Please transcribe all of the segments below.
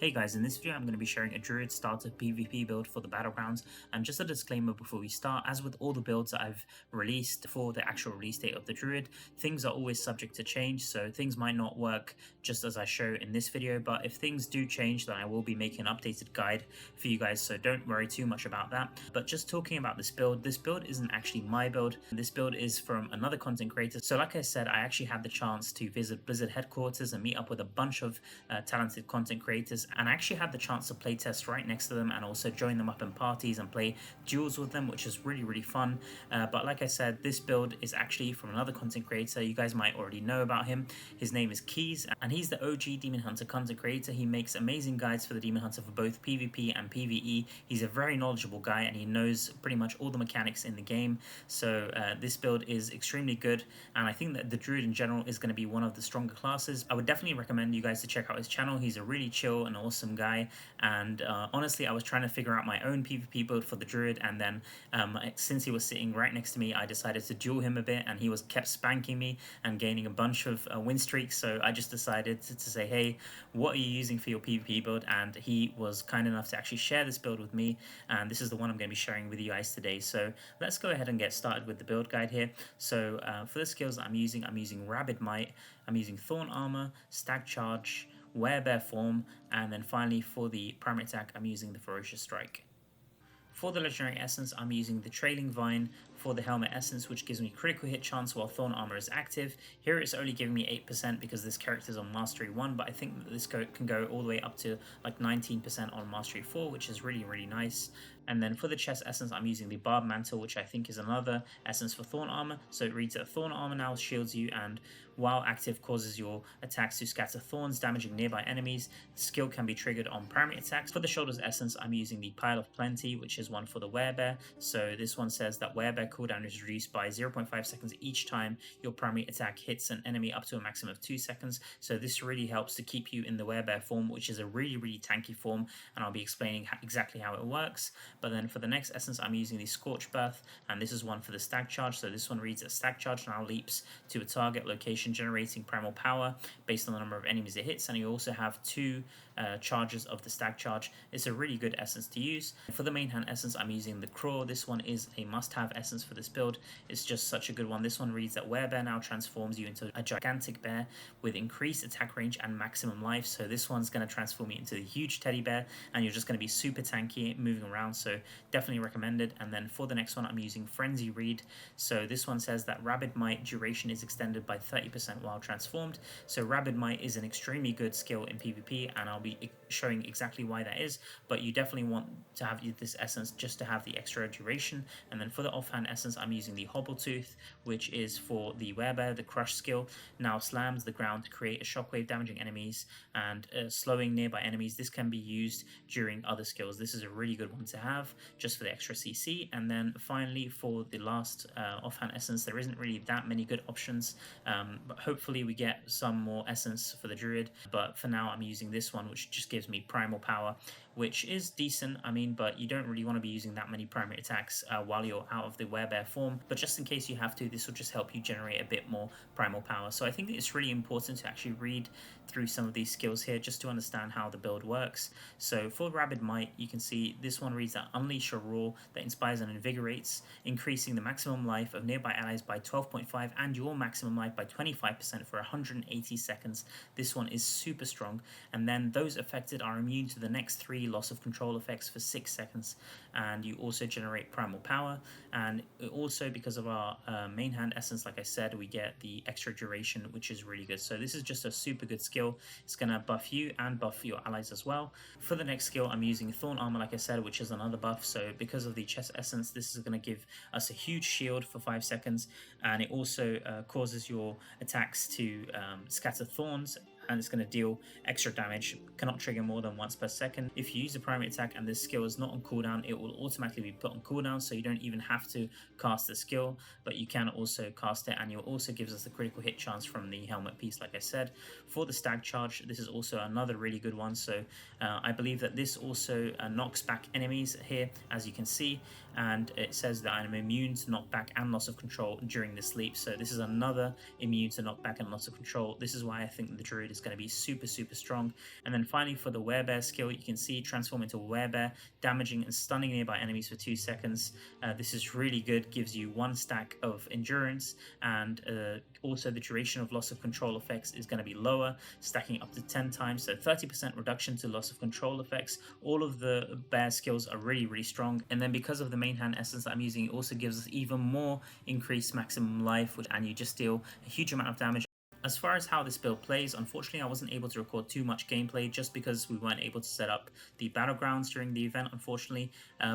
Hey guys, in this video I'm going to be sharing a Druid starter PvP build for the Battlegrounds, and just a disclaimer before we start, as with all the builds that I've released for the actual release date of the Druid, things are always subject to change, so things might not work just as I show in this video, but if things do change then I will be making an updated guide for you guys, so don't worry too much about that. But just talking about this build isn't actually my build, this build is from another content creator. So like I said, I actually had the chance to visit Blizzard headquarters and meet up with a bunch of talented content creators, and I actually had the chance to play test right next to them and also join them up in parties and play duels with them, which is really fun. But like I said, this build is actually from another content creator. You guys might already know about him. His name is Keys, and he's the OG Demon Hunter content creator. He makes amazing guides for the Demon Hunter for both PvP and PvE. He's a very knowledgeable guy and he knows pretty much all the mechanics in the game. So this build is extremely good, and I think that the Druid in general is going to be one of the stronger classes. I would definitely recommend you guys to check out his channel. He's a really chill and awesome guy, and honestly I was trying to figure out my own PvP build for the Druid, and then since he was sitting right next to me I decided to duel him a bit, and he was kept spanking me and gaining a bunch of win streaks, so I just decided to say, hey, what are you using for your PvP build? And he was kind enough to actually share this build with me, and this is the one I'm going to be sharing with you guys today. So let's go ahead and get started with the build guide here. So for the skills that I'm using Rabid Might, I'm using Thorn Armor, Stag Charge, Werebear Form, and then finally for the primary attack I'm using the Ferocious Strike. For the Legendary Essence, I'm using the Trailing Vine for the Helmet Essence, which gives me critical hit chance while Thorn Armor is active. Here it's only giving me 8% because this character is on Mastery 1, but I think that this can go all the way up to like 19% on Mastery 4, which is really nice. And then for the Chest Essence, I'm using the Barb Mantle, which I think is another essence for Thorn Armor. So it reads that Thorn Armor now shields you and while active causes your attacks to scatter thorns, damaging nearby enemies. The skill can be triggered on primary attacks. For the Shoulders Essence, I'm using the Pile of Plenty, which is one for the Werebear. So this one says that Werebear cooldown is reduced by 0.5 seconds each time your primary attack hits an enemy up to a maximum of 2 seconds. So this really helps to keep you in the Werebear form, which is a really tanky form, and I'll be explaining exactly how it works. But then for the next essence, I'm using the Scorch Birth, and this is one for the Stag Charge. So this one reads that Stag Charge now leaps to a target location, generating primal power based on the number of enemies it hits, and you also have 2 charges of the Stag Charge. It's a really good essence to use. For the main hand essence, I'm using the Craw. This one is a must-have essence for this build. It's just such a good one. This one reads that Werebear now transforms you into a gigantic bear with increased attack range and maximum life. So this one's going to transform you into a huge teddy bear, and you're just going to be super tanky moving around, so definitely recommended. And then for the next one, I'm using Frenzy Read. So this one says that Rabid Might duration is extended by 30% while transformed. So Rabid Might is an extremely good skill in PvP, and I'll be showing exactly why that is, but you definitely want to have this essence just to have the extra duration. And then for the offhand essence, I'm using the Hobbletooth, which is for the Werebear. The Crush skill now slams the ground to create a shockwave, damaging enemies and slowing nearby enemies. This can be used during other skills. This is a really good one to have just for the extra CC. And then finally for the last offhand essence, there isn't really that many good options, but hopefully we get some more essence for the Druid. But for now I'm using this one, which just gives me primal power, which is decent, I mean, but you don't really want to be using that many primary attacks while you're out of the Werebear form. But just in case you have to, this will just help you generate a bit more primal power. So I think that it's really important to actually read through some of these skills here just to understand how the build works. So for Rabid Might, you can see this one reads that Unleash a Roar that inspires and invigorates, increasing the maximum life of nearby allies by 12.5 and your maximum life by 25% for 180 seconds. This one is super strong, and then those affected are immune to the next 3 loss of control effects for 6 seconds, and you also generate primal power. And also, because of our main hand essence, like I said, we get the extra duration, which is really good. So this is just a super good skill. It's gonna buff you and buff your allies as well. For the next skill, I'm using Thorn Armor, like I said, which is another buff. So because of the chest essence, this is going to give us a huge shield for 5 seconds, and it also causes your attacks to scatter thorns, and it's going to deal extra damage, cannot trigger more than once per second. If you use a primary attack and this skill is not on cooldown, it will automatically be put on cooldown, so you don't even have to cast the skill, but you can also cast it, and it also gives us the critical hit chance from the helmet piece, like I said. For the Stag Charge, this is also another really good one. So I believe that this also knocks back enemies here, as you can see, and it says that I'm immune to knockback and loss of control during the sleep. So this is another immune to knockback and loss of control. This is why I think the Druid is going to be super strong. And then finally for the Werebear skill, you can see transform into a Werebear, damaging and stunning nearby enemies for 2 seconds. This is really good, gives you 1 stack of endurance, and also the duration of loss of control effects is going to be lower, stacking up to 10 times, so 30% reduction to loss of control effects. All of the bear skills are really strong, and then because of the main hand essence that I'm using, it also gives us even more increased maximum life, and you just deal a huge amount of damage. As far as how this build plays, unfortunately I wasn't able to record too much gameplay just because we weren't able to set up the Battlegrounds during the event, unfortunately,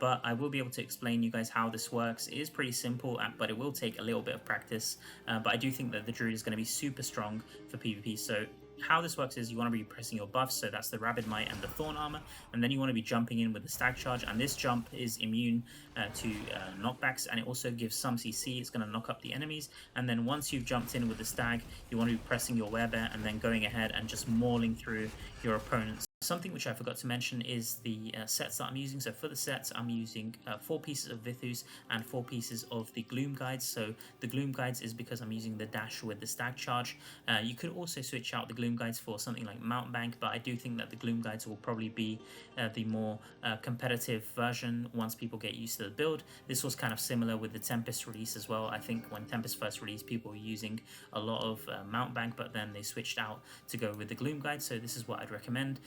but I will be able to explain you guys how this works. It is pretty simple, but it will take a little bit of practice, but I do think that the Druid is going to be super strong for PvP. So how this works is you want to be pressing your buffs, so that's the Rabid Might and the Thorn Armor, and then you want to be jumping in with the Stag Charge, and this jump is immune to knockbacks, and it also gives some CC. It's going to knock up the enemies, and then once you've jumped in with the Stag, you want to be pressing your Werebear and then going ahead and just mauling through your opponents. Something which I forgot to mention is the sets that I'm using. So for the sets, I'm using 4 pieces of Vithus and 4 pieces of the Gloom Guides. So the Gloom Guides is because I'm using the dash with the Stag Charge. You could also switch out the Gloom Guides for something like Mountain Bank, but I do think that the Gloom Guides will probably be the more competitive version once people get used to the build. This was kind of similar with the Tempest release as well. I think when Tempest first released, people were using a lot of Mountain Bank, but then they switched out to go with the Gloom Guide. So this is what I'd recommend.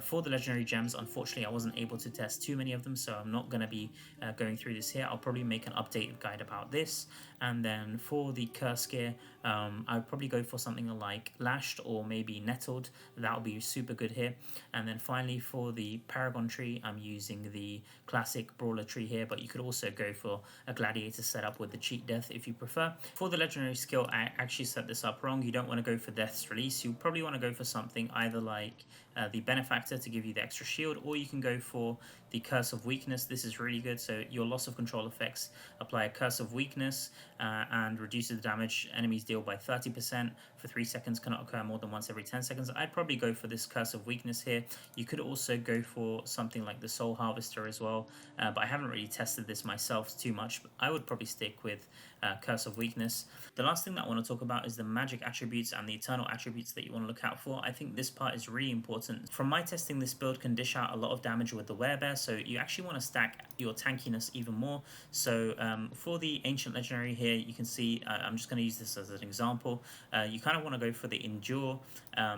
For the legendary gems, unfortunately I wasn't able to test too many of them, so I'm not going to be going through this here. I'll probably make an updated guide about this. And then for the curse gear, I'd probably go for something like Lashed or maybe Nettled. That'll be super good here. And then finally for the Paragon tree, I'm using the classic Brawler tree here, but you could also go for a Gladiator setup with the Cheat Death if you prefer. For the legendary skill, I actually set this up wrong. You don't want to go for Death's Release. You probably want to go for something either like the Benefactor to give you the extra shield, or you can go for the Curse of Weakness. This is really good. So your loss of control effects apply a Curse of Weakness and reduces the damage enemies deal by 30% for 3 seconds, cannot occur more than once every 10 seconds. I'd probably go for this Curse of Weakness here. You could also go for something like the Soul Harvester as well, but I haven't really tested this myself too much. But I would probably stick with Curse of Weakness. The last thing that I want to talk about is the magic attributes and the eternal attributes that you want to look out for. I think this part is really important. From my testing, this build can dish out a lot of damage with the Werebear, so you actually want to stack your tankiness even more. So for the Ancient Legendary here, you can see, I'm just going to use this as an example. You kind of want to go for the Endure.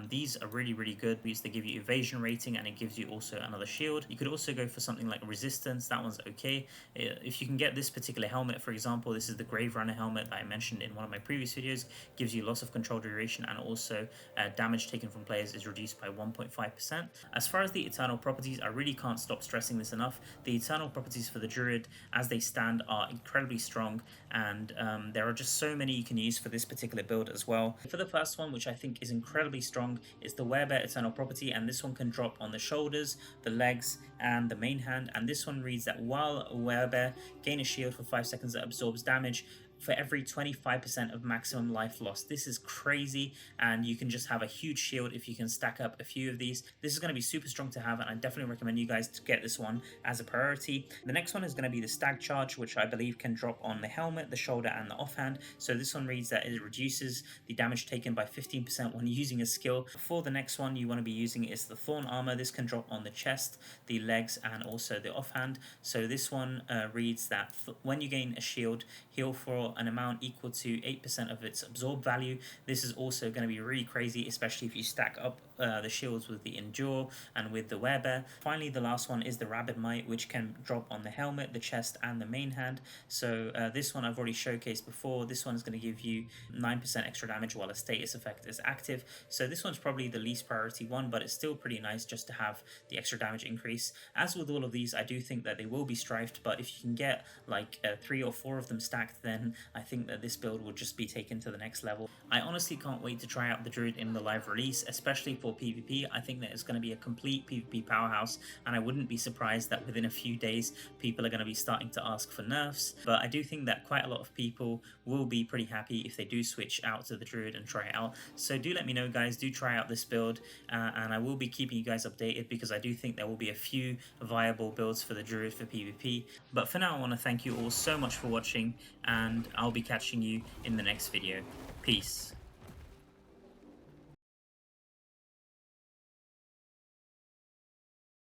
These are really good because they give you evasion rating and it gives you also another shield. You could also go for something like Resistance. That one's okay. If you can get this particular helmet, for example, this is the Grave Runner helmet that I mentioned in one of my previous videos, gives you loss of control duration, and also damage taken from players is reduced by 1.5%. As far as the eternal properties, I really can't stop stressing this enough. The eternal properties for the Druid as they stand are incredibly strong, and there are just so many you can use for this particular build as well. For the first one, which I think is incredibly strong, is the Werebear eternal property, and this one can drop on the shoulders, the legs, and the main hand. And this one reads that while a Werebear gain a shield for 5 seconds that absorbs damage for every 25% of maximum life lost. This is crazy, and you can just have a huge shield if you can stack up a few of these. This is going to be super strong to have, and I definitely recommend you guys to get this one as a priority. The next one is going to be the Stag Charge, which I believe can drop on the helmet, the shoulder, and the offhand. So this one reads that it reduces the damage taken by 15% when using a skill. For the next one you want to be using is the Thorn Armor. This can drop on the chest, the legs, and also the offhand. So this one reads that when you gain a shield, heal for an amount equal to 8% of its absorb value. This is also going to be really crazy, especially if you stack up the shields with the Endure and with the Werebear. Finally, the last one is the Rabid Might, which can drop on the helmet, the chest, and the main hand. So this one I've already showcased before. This one is going to give you 9% extra damage while a status effect is active. So this one's probably the least priority one, but it's still pretty nice just to have the extra damage increase. As with all of these, I do think that they will be strifed, but if you can get like 3 or 4 of them stacked, then I think that this build will just be taken to the next level. I honestly can't wait to try out the Druid in the live release, especially for for PvP. I think that it's going to be a complete PvP powerhouse, and I wouldn't be surprised that within a few days people are going to be starting to ask for nerfs. But I do think that quite a lot of people will be pretty happy if they do switch out to the Druid and try it out. So do let me know, guys. Do try out this build, and I will be keeping you guys updated, because I do think there will be a few viable builds for the Druid for PvP. But for now, I want to thank you all so much for watching, and I'll be catching you in the next video. Peace.